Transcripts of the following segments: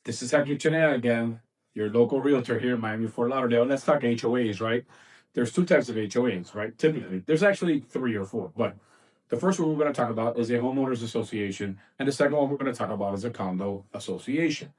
This is Hector C again, your local realtor here in Miami, Fort Lauderdale. Let's talk HOAs, right? There's two types of HOAs, right? Typically, there's actually three or four, but the first one we're going to talk about is a homeowners association, and the second one we're going to talk about is a condo association.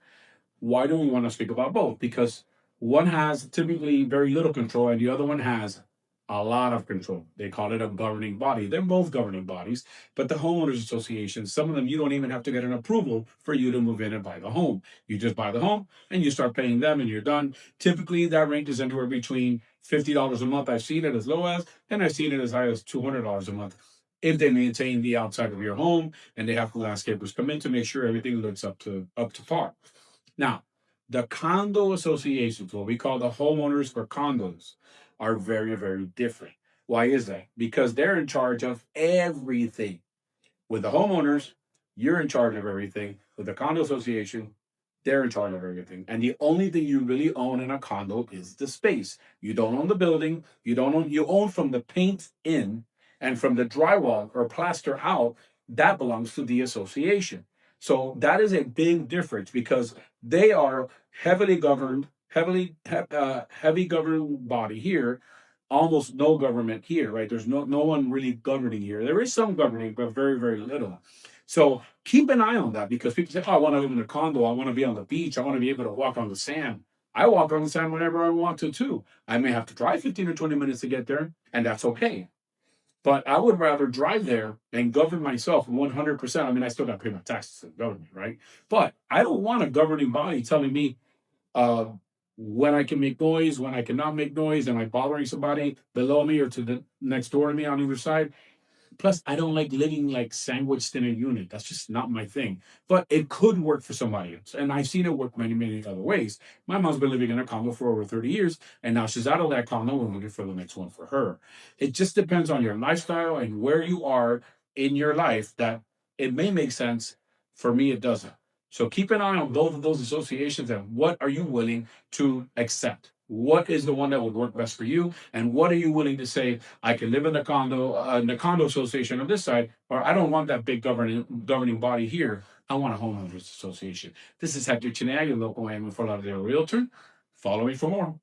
Why do we want to speak about both? Because one has typically very little control, and the other one has a lot of control. They call it a governing body. They're both governing bodies, but the homeowners association, some of them you don't even have to get an approval for you to move in and buy the home. You just buy the home and you start paying them and you're done. Typically, that range is anywhere between $50 a month. I've seen it as low as, and I've seen it as high as $200 a month. If they maintain the outside of your home and they have the landscapers come in to make sure everything looks up to par. Now, the condo associations, what we call the homeowners for condos, are very, very different. Why is that? Because they're in charge of everything. With the homeowners, you're in charge of everything. With the condo association, they're in charge of everything. And the only thing you really own in a condo is the space. You don't own the building. You own from the paint in and from the drywall or plaster out. That belongs to the association. So that is a big difference because they are heavily governed, heavy governed body here, almost no government here, right? There's no one really governing here. There is some governing, but very, very little. So keep an eye on that because people say, oh, I want to live in a condo. I want to be on the beach. I want to be able to walk on the sand. I walk on the sand whenever I want to, too. I may have to drive 15 or 20 minutes to get there, and that's okay. But I would rather drive there and govern myself 100%. I mean, I still got to pay my taxes to the government, right? But I don't want a governing body telling me uh, when I can make noise, when I cannot make noise. Am I bothering somebody below me or to the next door to me on either side? Plus, I don't like living like sandwiched in a unit. That's just not my thing. But it could work for somebody else. And I've seen it work many, many other ways. My mom's been living in a condo for over 30 years, and now she's out of that condo and looking for the next one for her. It just depends on your lifestyle and where you are in your life that it may make sense. For me, it doesn't. So keep an eye on both of those associations and what are you willing to accept? What is the one that would work best for you? And what are you willing to say, I can live in the condo association on this side, or I don't want that big governing body here. I want a homeowners association. This is Hector Chinag, your local Miami Fort Lauderdale realtor. Follow me for more.